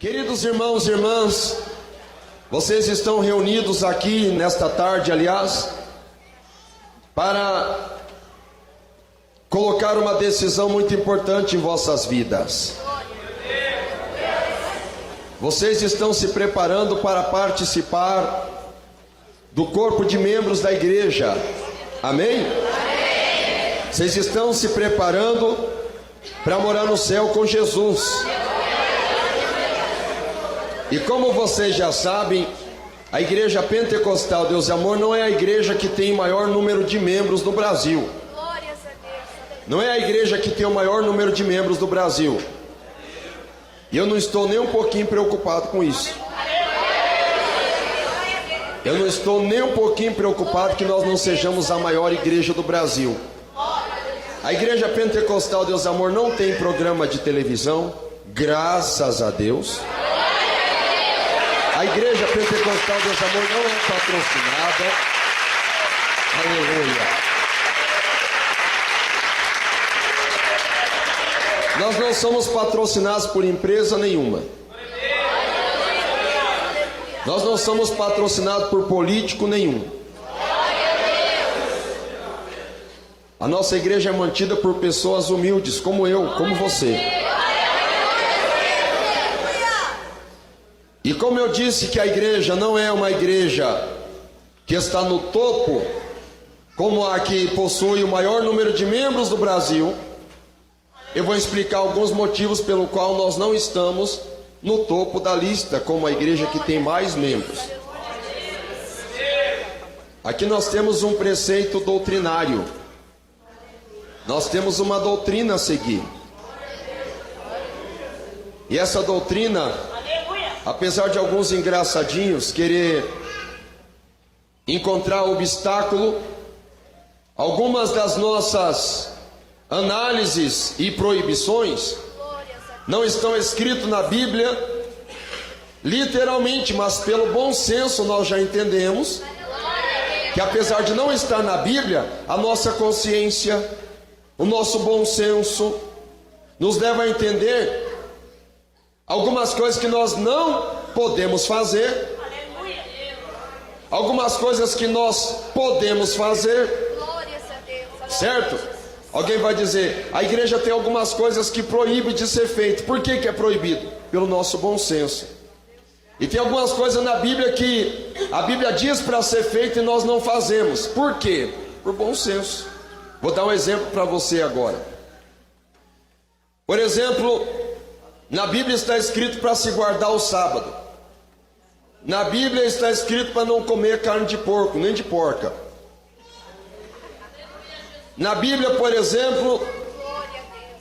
Queridos irmãos e irmãs, vocês estão reunidos aqui nesta tarde, aliás, para colocar uma decisão muito importante em vossas vidas. Vocês estão se preparando para participar do corpo de membros da igreja. Amém? Vocês estão se preparando para morar no céu com Jesus. E como vocês já sabem, a Igreja Pentecostal Deus e Amor não é a igreja que tem maior número de membros no Brasil. Não é a igreja que tem o maior número de membros do Brasil. E eu não estou nem um pouquinho preocupado com isso. Eu não estou nem um pouquinho preocupado que nós não sejamos a maior igreja do Brasil. A Igreja Pentecostal Deus e Amor não tem programa de televisão, graças a Deus. A Igreja Pentecostal Deus e Amor não é patrocinada. Aleluia. Nós não somos patrocinados por empresa nenhuma. Nós não somos patrocinados por político nenhum. A nossa igreja é mantida por pessoas humildes, como eu, como você. E como eu disse que a igreja não é uma igreja que está no topo, como a que possui o maior número de membros do Brasil, eu vou explicar alguns motivos pelo qual nós não estamos no topo da lista, como a igreja que tem mais membros. Aqui nós temos um preceito doutrinário. Nós temos uma doutrina a seguir. E essa doutrina, apesar de alguns engraçadinhos querer encontrar obstáculo, algumas das nossas análises e proibições não estão escritas na Bíblia literalmente, mas pelo bom senso nós já entendemos que, apesar de não estar na Bíblia, a nossa consciência, o nosso bom senso nos leva a entender algumas coisas que nós não podemos fazer, algumas coisas que nós podemos fazer, certo? Alguém vai dizer, a igreja tem algumas coisas que proíbe de ser feito. Por que é proibido? Pelo nosso bom senso. E tem algumas coisas na Bíblia que a Bíblia diz para ser feito e nós não fazemos. Por quê? Por bom senso. Vou dar um exemplo para você agora. Por exemplo, na Bíblia está escrito para se guardar o sábado. Na Bíblia está escrito para não comer carne de porco, nem de porca. Na Bíblia, por exemplo,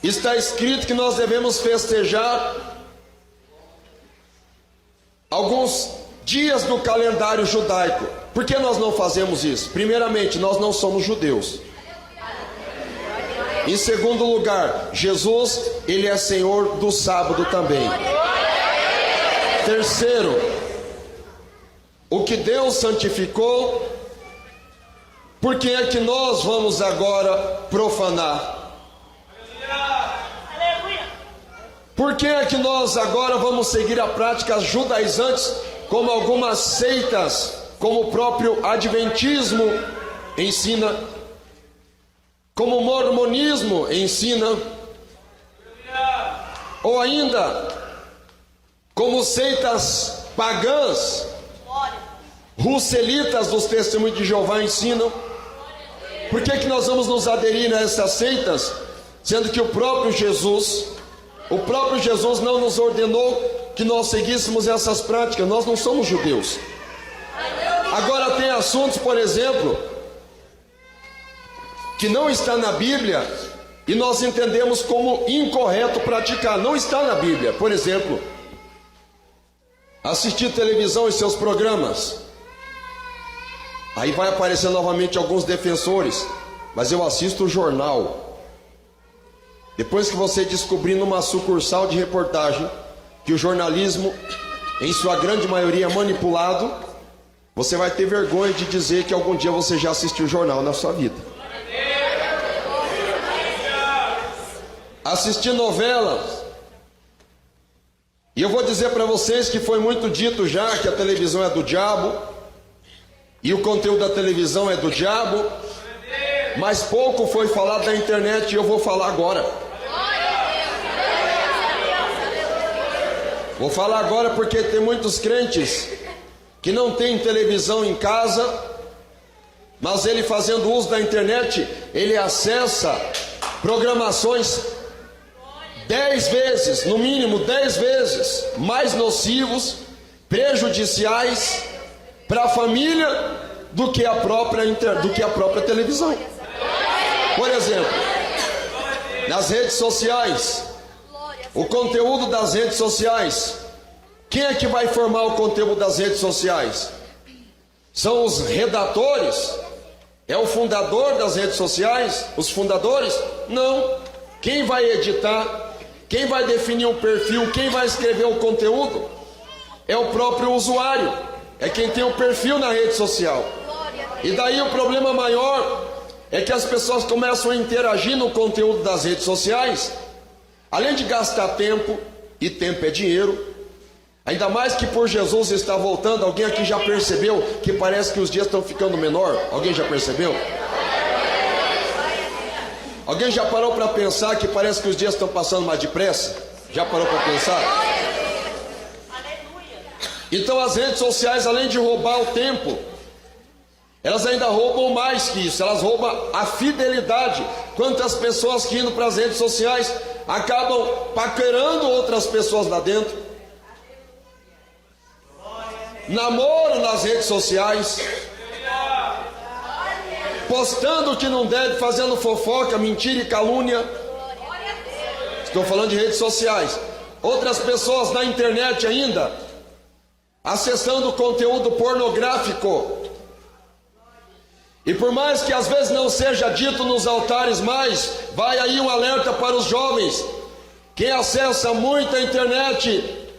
está escrito que nós devemos festejar alguns dias do calendário judaico. Por que nós não fazemos isso? Primeiramente, nós não somos judeus. Em segundo lugar, Jesus, Ele é Senhor do sábado também. Terceiro, o que Deus santificou, por que é que nós vamos agora profanar? Por que é que nós agora vamos seguir a práticas judaizantes, como algumas seitas, como o próprio adventismo ensina, como o mormonismo ensina, ou ainda como seitas pagãs, russelitas dos Testemunhos de Jeová ensinam? Por que nós vamos nos aderir a essas seitas, sendo que o próprio Jesus não nos ordenou que nós seguíssemos essas práticas? Nós não somos judeus. Agora tem assuntos, por exemplo, que não está na Bíblia e nós entendemos como incorreto praticar. Não está na Bíblia. Por exemplo, assistir televisão e seus programas. Aí vai aparecer novamente alguns defensores, mas eu assisto o jornal. Depois que você descobrir numa sucursal de reportagem que o jornalismo, em sua grande maioria, é manipulado, você vai ter vergonha de dizer que algum dia você já assistiu jornal na sua vida. Assistir novelas E eu vou dizer para vocês que foi muito dito já que a televisão é do diabo, e o conteúdo da televisão é do diabo, mas pouco foi falado da internet, e eu vou falar agora. Vou falar agora porque tem muitos crentes que não tem televisão em casa, mas ele, fazendo uso da internet, ele acessa programações 10 vezes, no mínimo 10 vezes mais nocivos, prejudiciais para a família do que a própria televisão. Por exemplo, nas redes sociais, o conteúdo das redes sociais, quem é que vai formar o conteúdo das redes sociais? São os redatores? É o fundador das redes sociais? Os fundadores? Não. Quem vai editar? Quem vai definir o perfil? Quem vai escrever o conteúdo? É o próprio usuário. É quem tem o perfil na rede social. E daí o problema maior é que as pessoas começam a interagir no conteúdo das redes sociais, além de gastar tempo, e tempo é dinheiro, ainda mais que por Jesus está voltando. Alguém aqui já percebeu que parece que os dias estão ficando menor? Alguém já percebeu? Alguém já parou para pensar que parece que os dias estão passando mais depressa? Já parou para pensar? Então as redes sociais, além de roubar o tempo, elas ainda roubam mais que isso, elas roubam a fidelidade. Quantas pessoas que indo para as redes sociais acabam paquerando outras pessoas lá dentro, namoro nas redes sociais, postando o que não deve, fazendo fofoca, mentira e calúnia. Estou falando de redes sociais. Outras pessoas na internet ainda, acessando conteúdo pornográfico. E por mais que às vezes não seja dito nos altares mais, vai aí um alerta para os jovens. Quem acessa muito a internet,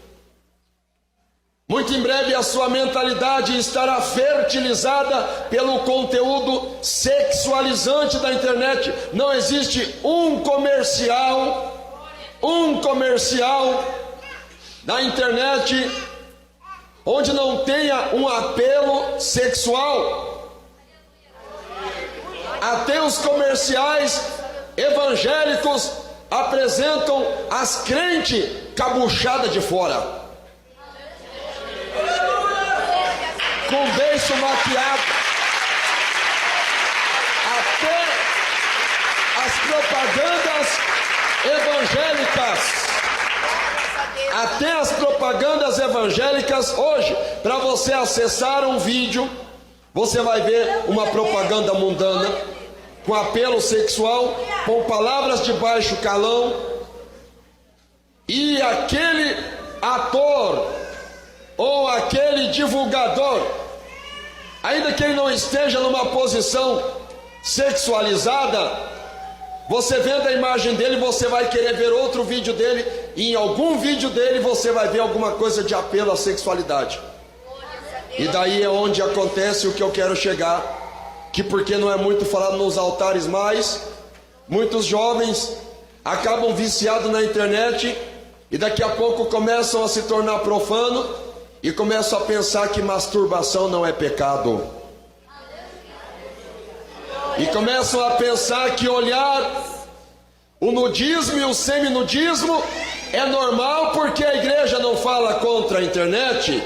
muito em breve a sua mentalidade estará fertilizada pelo conteúdo sexualizante da internet. Não existe um comercial na internet onde não tenha um apelo sexual. Até os comerciais evangélicos apresentam as crentes cabuchadas de fora, com beiço maquiado. Até as propagandas evangélicas, hoje, para você acessar um vídeo, você vai ver uma propaganda mundana, com apelo sexual, com palavras de baixo calão, e aquele ator ou aquele divulgador, ainda que ele não esteja numa posição sexualizada, você vendo a imagem dele, você vai querer ver outro vídeo dele, e em algum vídeo dele você vai ver alguma coisa de apelo à sexualidade. E daí é onde acontece o que eu quero chegar, que porque não é muito falado nos altares mais, muitos jovens acabam viciados na internet, e daqui a pouco começam a se tornar profano, e começam a pensar que masturbação não é pecado. E começam a pensar que olhar o nudismo e o seminudismo é normal, porque a igreja não fala contra a internet.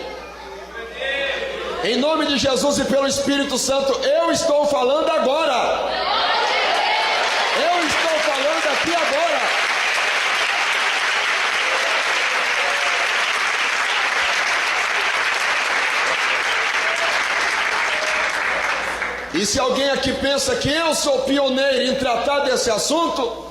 Em nome de Jesus e pelo Espírito Santo, eu estou falando agora. Eu estou falando aqui agora. E se alguém aqui pensa que eu sou pioneiro em tratar desse assunto,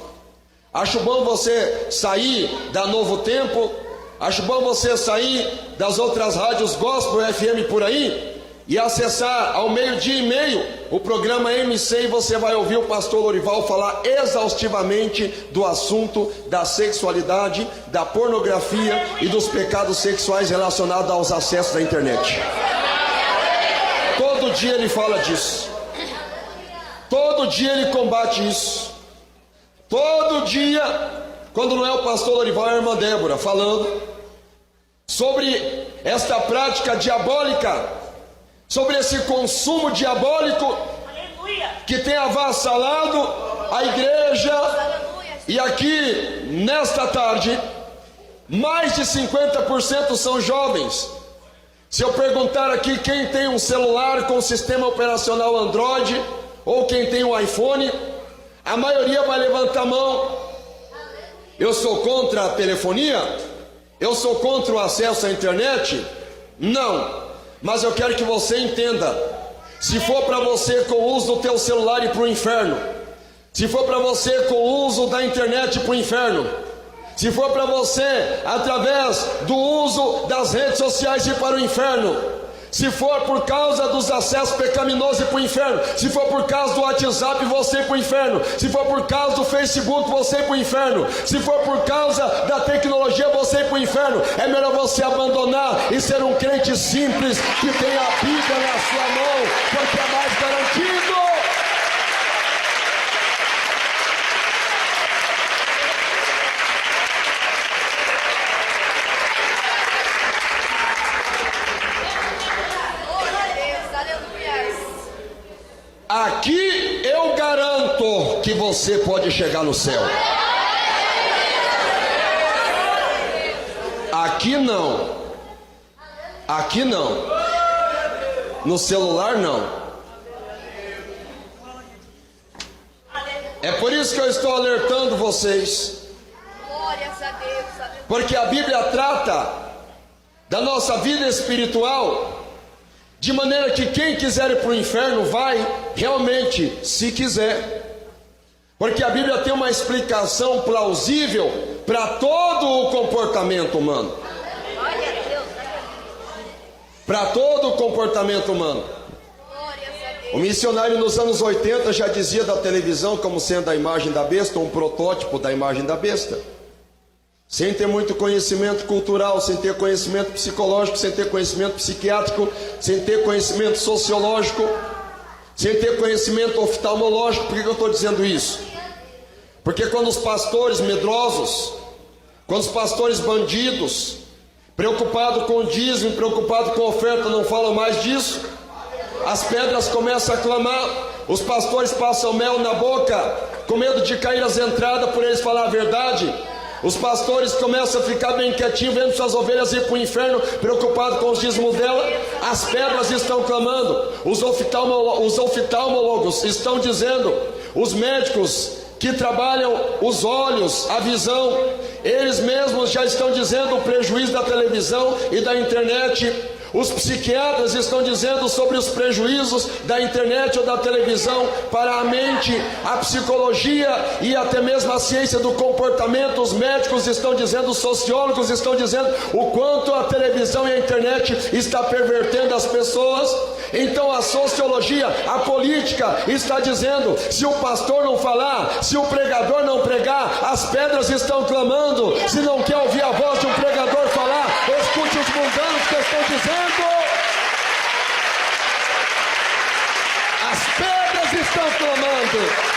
acho bom você sair da Novo Tempo, acho bom você sair das outras rádios gospel, FM por aí, e acessar ao 12:30 o programa MC, e você vai ouvir o pastor Lorival falar exaustivamente do assunto da sexualidade, da pornografia e dos pecados sexuais relacionados aos acessos à internet. Todo dia ele fala disso. Todo dia ele combate isso. Todo dia, quando não é o pastor Lorival, é a irmã Débora falando, sobre esta prática diabólica, sobre esse consumo diabólico que tem avassalado a igreja. E aqui, nesta tarde, mais de 50% são jovens. Se eu perguntar aqui quem tem um celular com sistema operacional Android, ou quem tem um iPhone, a maioria vai levantar a mão. Eu sou contra a telefonia? Eu sou contra o acesso à internet? Não. Mas eu quero que você entenda: se for para você com o uso do teu celular ir para o inferno, se for para você com o uso da internet para o inferno, se for para você através do uso das redes sociais ir para o inferno, se for por causa dos acessos pecaminosos ir para o inferno, se for por causa do WhatsApp você ir para o inferno, se for por causa do Facebook você ir para o inferno, se for por causa da tecnologia você ir para o inferno, é melhor você abandonar e ser um crente simples que tem a Bíblia na sua mão, porque é mais garantido. Aqui eu garanto que você pode chegar no céu. Aqui não. Aqui não. No celular não. É por isso que eu estou alertando vocês. Porque a Bíblia trata da nossa vida espiritual de maneira que quem quiser ir para o inferno vai realmente, se quiser. Porque a Bíblia tem uma explicação plausível para todo o comportamento humano. Para todo o comportamento humano. O missionário nos anos 80 já dizia da televisão como sendo a imagem da besta, um protótipo da imagem da besta. Sem ter muito conhecimento cultural, sem ter conhecimento psicológico, sem ter conhecimento psiquiátrico, sem ter conhecimento sociológico, sem ter conhecimento oftalmológico. Por que eu estou dizendo isso? Porque quando os pastores medrosos, quando os pastores bandidos, preocupados com o dízimo, preocupados com a oferta, não falam mais disso, as pedras começam a clamar, os pastores passam mel na boca, com medo de cair as entradas por eles falar a verdade. Os pastores começam a ficar bem quietinhos, vendo suas ovelhas ir para o inferno, preocupados com os dízimos dela. As pedras estão clamando, os oftalmólogos estão dizendo, os médicos que trabalham os olhos, a visão, eles mesmos já estão dizendo o prejuízo da televisão e da internet. Os psiquiatras estão dizendo sobre os prejuízos da internet ou da televisão para a mente, a psicologia e até mesmo a ciência do comportamento. Os médicos estão dizendo, os sociólogos estão dizendo o quanto a televisão e a internet está pervertendo as pessoas. Então a sociologia, a política está dizendo, se o pastor não falar, se o pregador não pregar, as pedras estão clamando. Se não quer ouvir a voz de um pregador falar, escute os mundanos que estão dizendo. As pedras estão clamando.